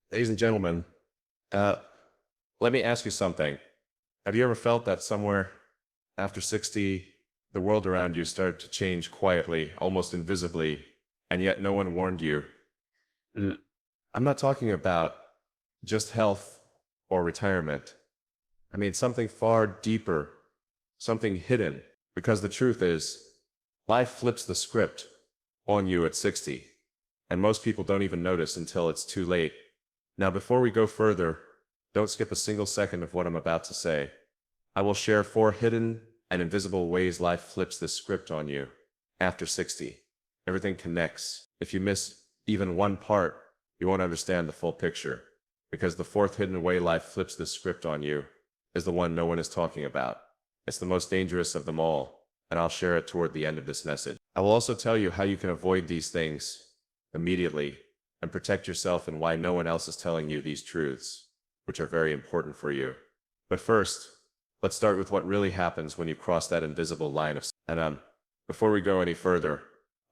Ladies and gentlemen, uh, let me ask you something. Have you ever felt that somewhere after 60, the world around you started to change quietly, almost invisibly, and yet no one warned you? L- I'm not talking about just health or retirement. I mean something far deeper, something hidden. Because the truth is, life flips the script on you at 60, and most people don't even notice until it's too late. Now, before we go further, don't skip a single second of what I'm about to say. I will share 4 hidden and invisible ways life flips the script on you. After 60, everything connects. If you miss even one part, you won't understand the full picture. Because the fourth hidden way life flips the script on you is the one no one is talking about. It's the most dangerous of them all, and I'll share it toward the end of this message. I will also tell you how you can avoid these things immediately and protect yourself and why no one else is telling you these truths, which are very important for you. But first, let's start with what really happens when you cross that invisible line of. And before we go any further,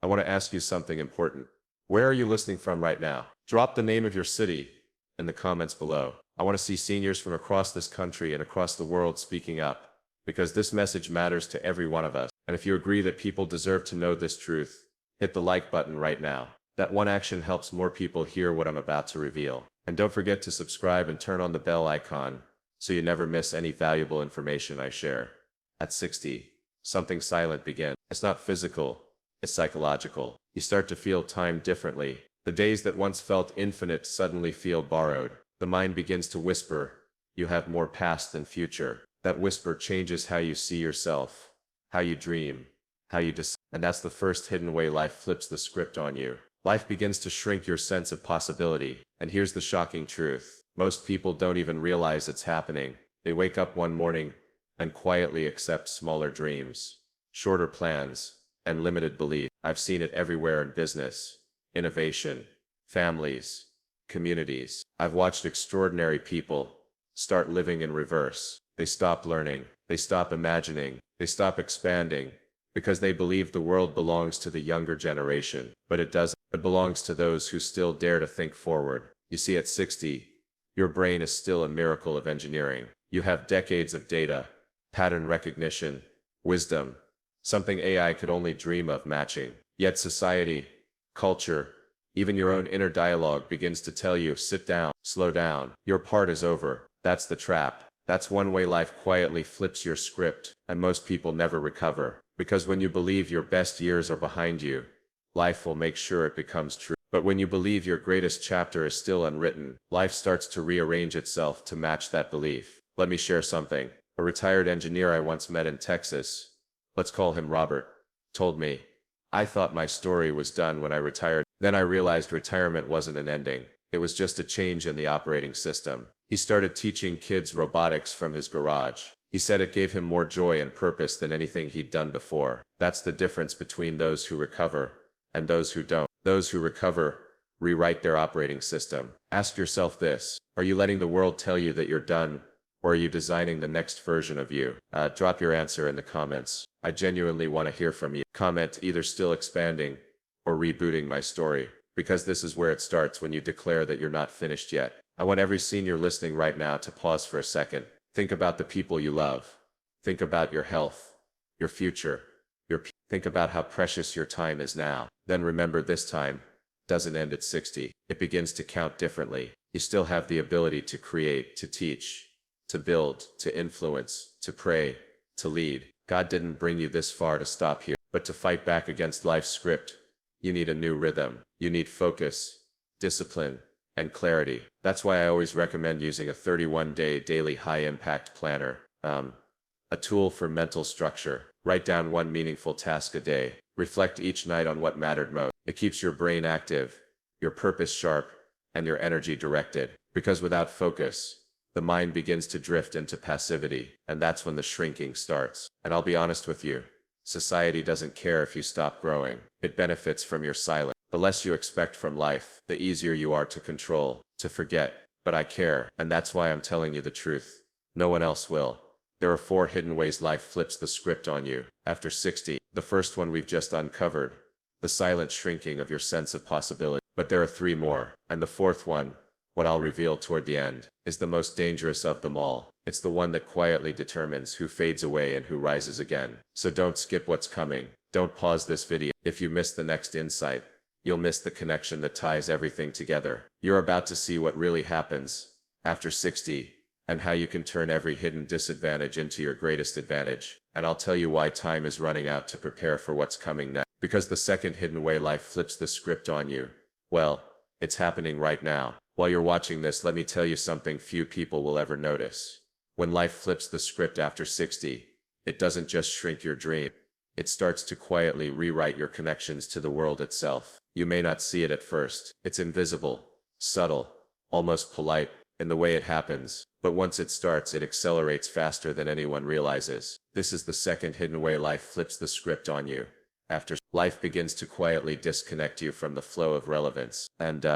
I want to ask you something important. Where are you listening from right now? Drop the name of your city in the comments below. I want to see seniors from across this country and across the world speaking up, because this message matters to every one of us. And if you agree that people deserve to know this truth, hit the like button right now. That one action helps more people hear what I'm about to reveal. And don't forget to subscribe and turn on the bell icon so you never miss any valuable information I share. At 60, something silent begins. It's not physical, it's psychological. You start to feel time differently. The days that once felt infinite suddenly feel borrowed. The mind begins to whisper, you have more past than future. That whisper changes how you see yourself, how you dream, how you decide. And that's the first hidden way life flips the script on you. Life begins to shrink your sense of possibility. And here's the shocking truth. Most people don't even realize it's happening. They wake up one morning and quietly accept smaller dreams, shorter plans, and limited belief. I've seen it everywhere in business, innovation, families, communities. I've watched extraordinary people start living in reverse. They stop learning, they stop imagining, they stop expanding, because they believe the world belongs to the younger generation. But it doesn't. It belongs to those who still dare to think forward. You see, at 60, your brain is still a miracle of engineering. You have decades of data, pattern recognition, wisdom, something AI could only dream of matching. Yet society, culture, even your own inner dialogue begins to tell you, sit down, slow down, your part is over. That's the trap. That's one way life quietly flips your script, and most people never recover. Because when you believe your best years are behind you, life will make sure it becomes true. But when you believe your greatest chapter is still unwritten, life starts to rearrange itself to match that belief. Let me share something. A retired engineer I once met in Texas, let's call him Robert, told me, I thought my story was done when I retired. Then I realized retirement wasn't an ending. It was just a change in the operating system. He started teaching kids robotics from his garage. He said it gave him more joy and purpose than anything he'd done before. That's the difference between those who recover and those who don't. Those who recover rewrite their operating system. Ask yourself this: are you letting the world tell you that you're done, or are you designing the next version of you? Drop your answer in the comments. I genuinely want to hear from you. Comment either still expanding or rebooting my story, because this is where it starts when you declare that you're not finished yet. I want every senior listening right now to pause for a second. Think about the people you love. Think about your health, your future, think about how precious your time is now. Then remember, this time doesn't end at 60. It begins to count differently. You still have the ability to create, to teach, to build, to influence, to pray, to lead. God didn't bring you this far to stop here, but to fight back against life's script. You need a new rhythm. You need focus, discipline, and clarity. That's why I always recommend using a 31-day daily high-impact planner, a tool for mental structure. Write down one meaningful task a day. Reflect each night on what mattered most. It keeps your brain active, your purpose sharp, and your energy directed. Because without focus, the mind begins to drift into passivity, and that's when the shrinking starts. And I'll be honest with you, society doesn't care if you stop growing. It benefits from your silence. The less you expect from life, the easier you are to control, to forget. But I care, and that's why I'm telling you the truth. No one else will. There are 4 hidden ways life flips the script on you. After 60, the first one we've just uncovered, the silent shrinking of your sense of possibility. But there are 3 more, and the fourth one, what I'll reveal toward the end, is the most dangerous of them all. It's the one that quietly determines who fades away and who rises again. So don't skip what's coming. Don't pause this video. If you miss the next insight, you'll miss the connection that ties everything together. You're about to see what really happens after 60, and how you can turn every hidden disadvantage into your greatest advantage. And I'll tell you why time is running out to prepare for what's coming next. Because the second hidden way life flips the script on you, well, it's happening right now. While you're watching this, let me tell you something few people will ever notice. When life flips the script after 60, it doesn't just shrink your dream. It starts to quietly rewrite your connections to the world itself. You may not see it at first. It's invisible, subtle, almost polite in the way it happens. But once it starts, it accelerates faster than anyone realizes. This is the second hidden way life flips the script on you. After life begins to quietly disconnect you from the flow of relevance. And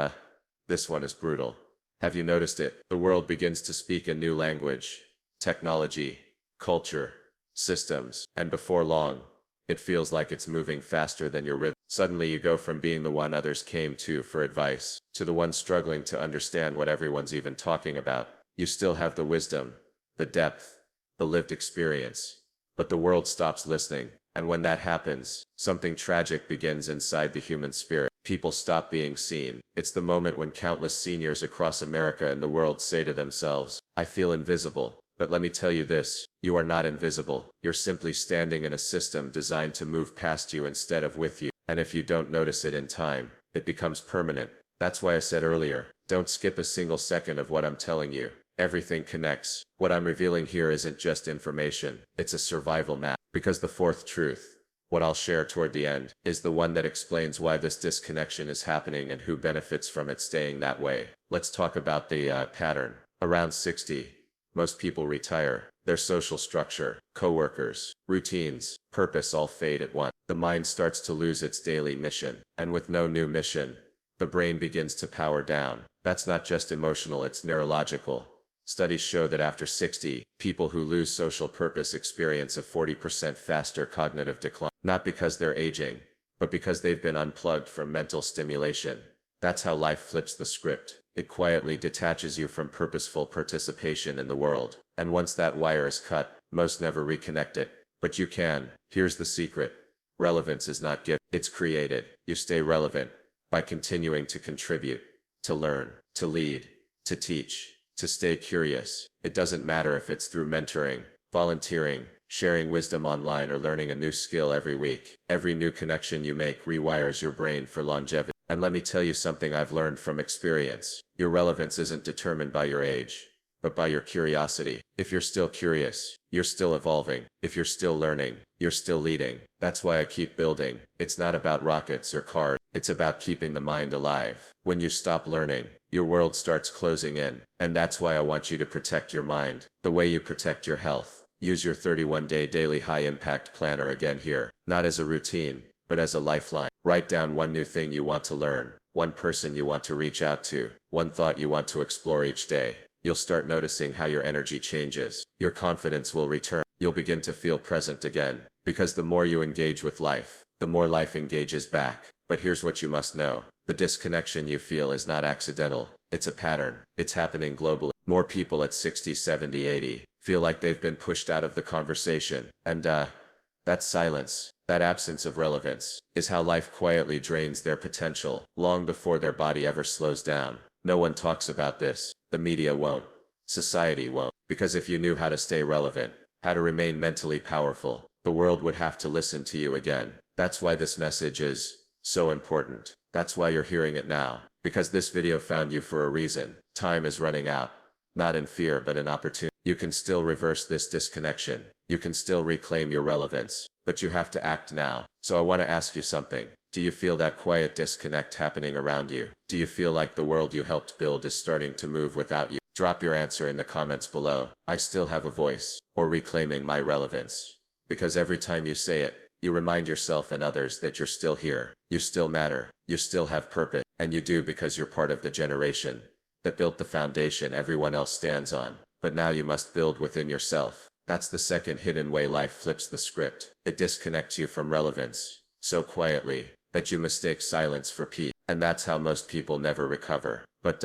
this one is brutal. Have you noticed it? The world begins to speak a new language. Technology, culture, systems. And before long, it feels like it's moving faster than your rhythm. Suddenly you go from being the one others came to for advice, to the one struggling to understand what everyone's even talking about. You still have the wisdom, the depth, the lived experience, but the world stops listening. And when that happens, something tragic begins inside the human spirit. People stop being seen. It's the moment when countless seniors across America and the world say to themselves, "I feel invisible." But let me tell you this, you are not invisible. You're simply standing in a system designed to move past you instead of with you. And if you don't notice it in time, it becomes permanent. That's why I said earlier, don't skip a single second of what I'm telling you. Everything connects. What I'm revealing here isn't just information, it's a survival map. Because the fourth truth, what I'll share toward the end, is the one that explains why this disconnection is happening and who benefits from it staying that way. Let's talk about the pattern. Around 60, most people retire. Their social structure, coworkers, routines, purpose all fade at once. The mind starts to lose its daily mission. And with no new mission, the brain begins to power down. That's not just emotional, it's neurological. Studies show that after 60, people who lose social purpose experience a 40% faster cognitive decline. Not because they're aging, but because they've been unplugged from mental stimulation. That's how life flips the script. It quietly detaches you from purposeful participation in the world. And once that wire is cut, most never reconnect it. But you can. Here's the secret. Relevance is not given, it's created. You stay relevant by continuing to contribute, to learn, to lead, to teach, to stay curious. It doesn't matter if it's through mentoring, volunteering, sharing wisdom online, or learning a new skill every week. Every new connection you make rewires your brain for longevity. And let me tell you something I've learned from experience. Your relevance isn't determined by your age, but by your curiosity. If you're still curious, you're still evolving. If you're still learning, you're still leading. That's why I keep building. It's not about rockets or cars. It's about keeping the mind alive. When you stop learning, your world starts closing in. And that's why I want you to protect your mind, the way you protect your health. Use your 31-day daily high-impact planner again here, not as a routine, but as a lifeline. Write down one new thing you want to learn, one person you want to reach out to, one thought you want to explore each day. You'll start noticing how your energy changes. Your confidence will return. You'll begin to feel present again. Because the more you engage with life, the more life engages back. But here's what you must know. The disconnection you feel is not accidental. It's a pattern. It's happening globally. More people at 60, 70, 80 feel like they've been pushed out of the conversation. And that silence, that absence of relevance, is how life quietly drains their potential, long before their body ever slows down. No one talks about this. The media won't. Society won't. Because if you knew how to stay relevant, how to remain mentally powerful, the world would have to listen to you again. That's why this message is so important. That's why you're hearing it now. Because this video found you for a reason. Time is running out. Not in fear, but in opportunity. You can still reverse this disconnection. You can still reclaim your relevance. But you have to act now. So I want to ask you something. Do you feel that quiet disconnect happening around you? Do you feel like the world you helped build is starting to move without you? Drop your answer in the comments below. I still have a voice, or reclaiming my relevance. Because every time you say it, you remind yourself and others that you're still here. You still matter. You still have purpose. And you do because you're part of the generation that built the foundation everyone else stands on. But now you must build within yourself. That's the second hidden way life flips the script. It disconnects you from relevance so quietly that you mistake silence for peace. And that's how most people never recover. But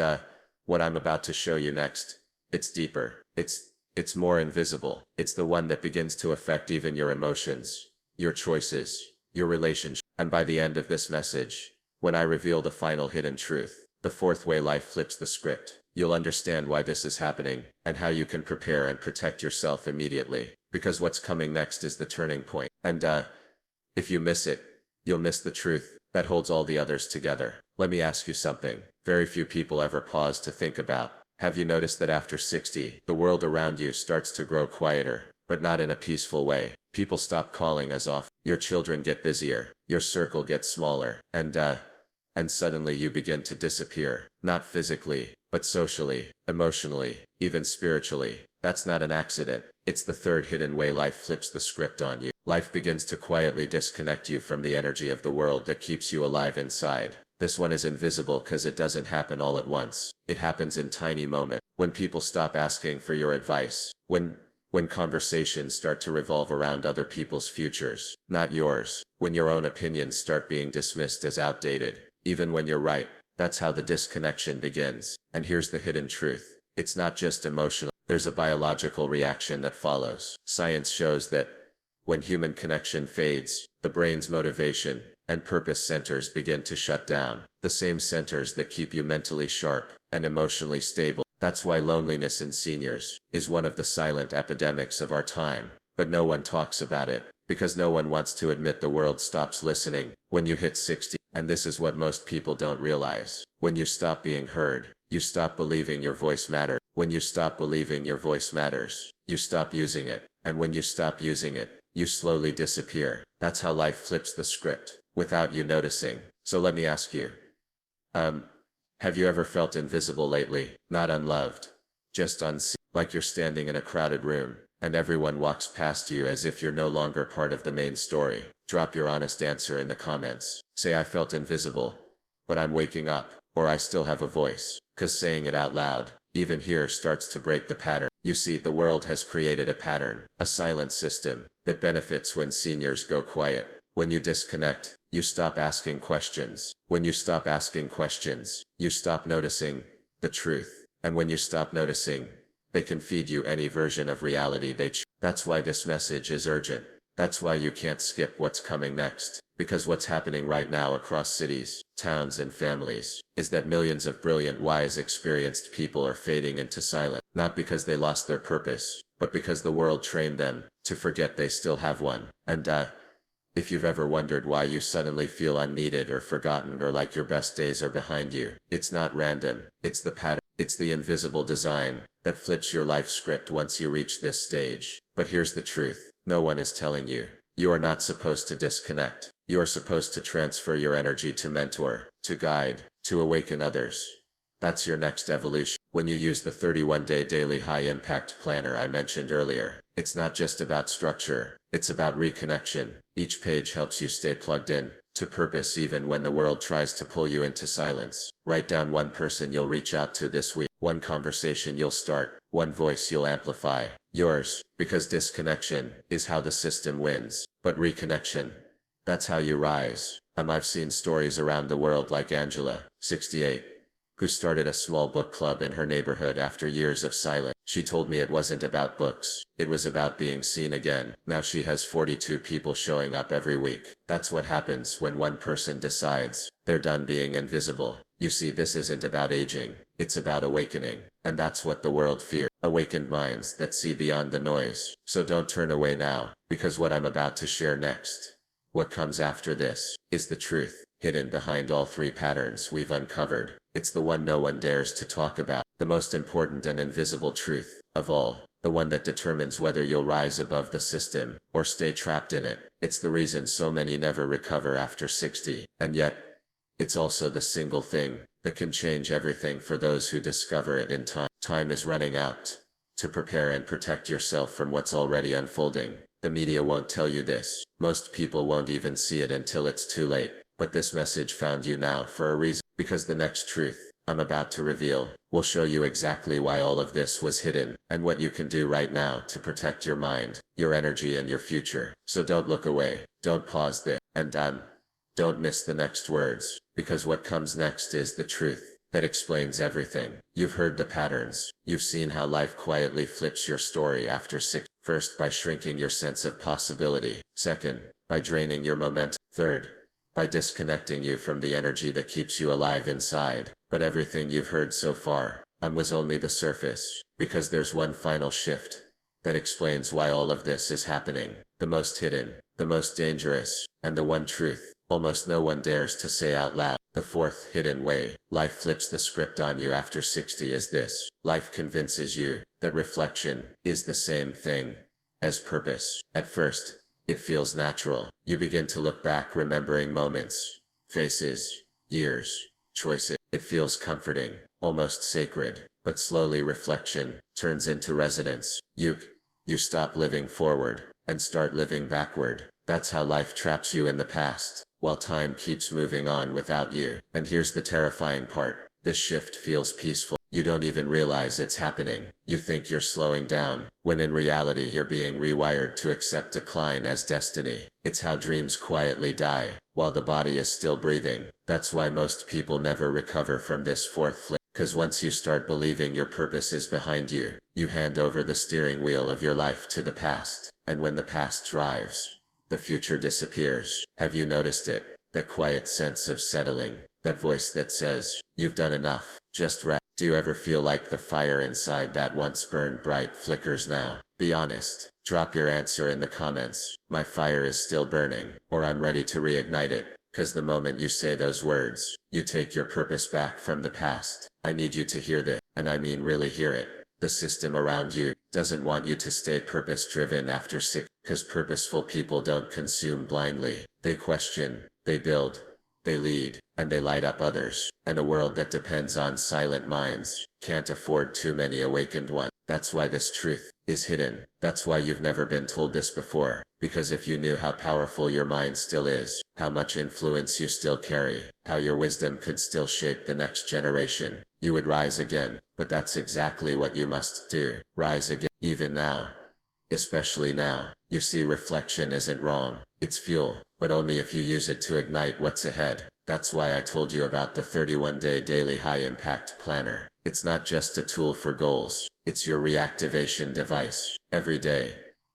What I'm about to show you next, it's deeper. It's more invisible. It's the one that begins to affect even your emotions, your choices, your relationship. And by the end of this message, when I reveal the final hidden truth, the fourth way life flips the script, you'll understand why this is happening, and how you can prepare and protect yourself immediately. Because what's coming next is the turning point. And if you miss it, you'll miss the truth that holds all the others together. Let me ask you something very few people ever pause to think about. Have you noticed that after 60, the world around you starts to grow quieter, but not in a peaceful way? People stop calling as often. Your children get busier, your circle gets smaller, and suddenly you begin to disappear. Not physically, but socially, emotionally, even spiritually. That's not an accident. It's the third hidden way life flips the script on you. Life begins to quietly disconnect you from the energy of the world that keeps you alive inside. This one is invisible because it doesn't happen all at once. It happens in tiny moments. When people stop asking for your advice. When conversations start to revolve around other people's futures, not yours. When your own opinions start being dismissed as outdated, even when you're right. That's how the disconnection begins. And here's the hidden truth. It's not just emotional. There's a biological reaction that follows. Science shows that when human connection fades, the brain's motivation and purpose centers begin to shut down. The same centers that keep you mentally sharp and emotionally stable. That's why loneliness in seniors is one of the silent epidemics of our time. But no one talks about it, because no one wants to admit the world stops listening when you hit 60. And this is what most people don't realize. When you stop being heard, you stop believing your voice matters. When you stop believing your voice matters, you stop using it. And when you stop using it, you slowly disappear. That's how life flips the script, without you noticing. So let me ask you, have you ever felt invisible lately? Not unloved, just unseen, like you're standing in a crowded room, and everyone walks past you as if you're no longer part of the main story. Drop your honest answer in the comments. Say I felt invisible, but I'm waking up, or I still have a voice. 'Cause saying it out loud, even here, starts to break the pattern. You see, the world has created a pattern, a silent system, that benefits when seniors go quiet. When you disconnect, you stop asking questions. When you stop asking questions, you stop noticing the truth. And when you stop noticing, they can feed you any version of reality they choose. That's why this message is urgent. That's why you can't skip what's coming next. Because what's happening right now across cities, towns, and families is that millions of brilliant, wise, experienced people are fading into silence. Not because they lost their purpose, but because the world trained them to forget they still have one. And if you've ever wondered why you suddenly feel unneeded or forgotten, or like your best days are behind you, it's not random. It's the pattern. It's the invisible design that flips your life script once you reach this stage. But here's the truth. No one is telling you. You are not supposed to disconnect. You are supposed to transfer your energy to mentor, to guide, to awaken others. That's your next evolution. When you use the 31-day daily high-impact planner I mentioned earlier, it's not just about structure, it's about reconnection. Each page helps you stay plugged in to purpose even when the world tries to pull you into silence. Write down one person you'll reach out to this week, one conversation you'll start, one voice you'll amplify. Yours, because disconnection is how the system wins, but reconnection, that's how you rise. I've seen stories around the world like Angela, 68, who started a small book club in her neighborhood after years of silence. She told me it wasn't about books, it was about being seen again. Now she has 42 people showing up every week. That's what happens when one person decides they're done being invisible. You see, this isn't about aging, it's about awakening. And that's what the world fears. Awakened minds that see beyond the noise. So don't turn away now, because what I'm about to share next, what comes after this, is the truth hidden behind all three patterns we've uncovered. It's the one no one dares to talk about, the most important and invisible truth of all, the one that determines whether you'll rise above the system or stay trapped in it. It's the reason so many never recover after 60, and yet, it's also the single thing that can change everything for those who discover it in time. Time is running out to prepare and protect yourself from what's already unfolding. The media won't tell you this. Most people won't even see it until it's too late. But this message found you now for a reason, because the next truth I'm about to reveal will show you exactly why all of this was hidden, and what you can do right now to protect your mind, your energy, and your future. So don't look away, don't pause there, and don't miss the next words, because what comes next is the truth that explains everything. You've heard the patterns. You've seen how life quietly flips your story after six. First, by shrinking your sense of possibility. Second, by draining your momentum. Third, by disconnecting you from the energy that keeps you alive inside. But everything you've heard so far was only the surface, because there's one final shift that explains why all of this is happening. The most hidden, the most dangerous, and the one truth almost no one dares to say out loud. The fourth hidden way life flips the script on you after 60 is this. Life convinces you that reflection is the same thing as purpose. At first, it feels natural. You begin to look back, remembering moments, faces, years, choices. It feels comforting, almost sacred, but slowly reflection turns into resonance. You stop living forward and start living backward. That's how life traps you in the past, while time keeps moving on without you. And here's the terrifying part. This shift feels peaceful. You don't even realize it's happening. You think you're slowing down, when in reality you're being rewired to accept decline as destiny. It's how dreams quietly die, while the body is still breathing. That's why most people never recover from this fourth flip. Cause once you start believing your purpose is behind you, you hand over the steering wheel of your life to the past. And when the past drives, the future disappears. Have you noticed it? That quiet sense of settling. That voice that says, you've done enough. Just rest. Do you ever feel like the fire inside that once burned bright flickers now? Be honest. Drop your answer in the comments. My fire is still burning, or I'm ready to reignite it. Cause the moment you say those words, you take your purpose back from the past. I need you to hear this, and I mean really hear it. The system around you doesn't want you to stay purpose-driven after 6, cause purposeful people don't consume blindly. They question, they build, they lead, and they light up others. And a world that depends on silent minds can't afford too many awakened ones. That's why this truth is hidden. That's why you've never been told this before. Because if you knew how powerful your mind still is, how much influence you still carry, how your wisdom could still shape the next generation, you would rise again. But that's exactly what you must do. Rise again. Even now. Especially now. You see, reflection isn't wrong. It's fuel. But only if you use it to ignite what's ahead. That's why I told you about the 31-day daily high-impact planner. It's not just a tool for goals. It's your reactivation device. Every day,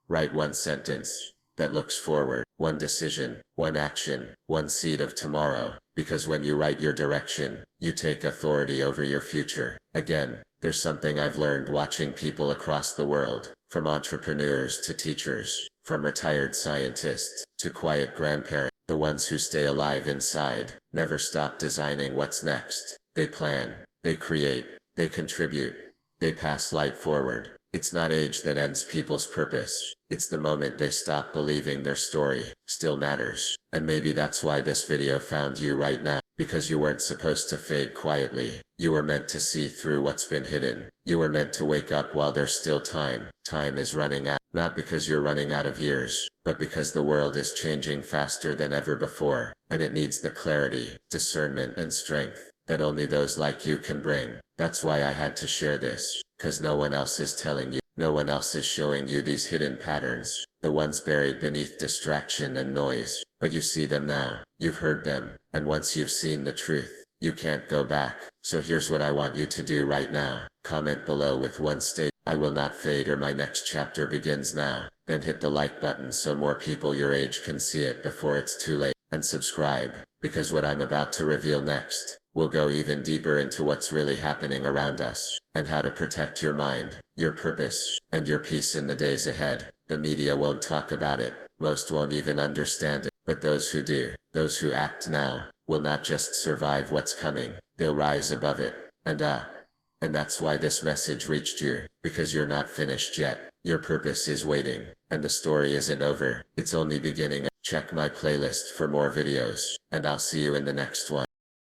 write one sentence that looks forward, one decision, one action, one seed of tomorrow. Because when you write your direction, you take authority over your future. Again, there's something I've learned watching people across the world, from entrepreneurs to teachers, from retired scientists to quiet grandparents. The ones who stay alive inside never stop designing what's next. They plan, they create, they contribute, they pass light forward. It's not age that ends people's purpose. It's the moment they stop believing their story still matters. And maybe that's why this video found you right now. Because you weren't supposed to fade quietly. You were meant to see through what's been hidden. You were meant to wake up while there's still time. Time is running out. Not because you're running out of years, but because the world is changing faster than ever before. And it needs the clarity, discernment, and strength that only those like you can bring. That's why I had to share this. Cause no one else is telling you. No one else is showing you these hidden patterns. The ones buried beneath distraction and noise. But you see them now. You've heard them. And once you've seen the truth, you can't go back. So here's what I want you to do right now. Comment below with one statement. I will not fade, or my next chapter begins now. Then hit the like button so more people your age can see it before it's too late. And subscribe, because what I'm about to reveal next will go even deeper into what's really happening around us, and how to protect your mind, your purpose, and your peace in the days ahead. The media won't talk about it. Most won't even understand it. But those who do, those who act now, will not just survive what's coming, they'll rise above it. And that's why this message reached you, because you're not finished yet. Your purpose is waiting, and the story isn't over. It's only beginning. Check my playlist for more videos, and I'll see you in the next one.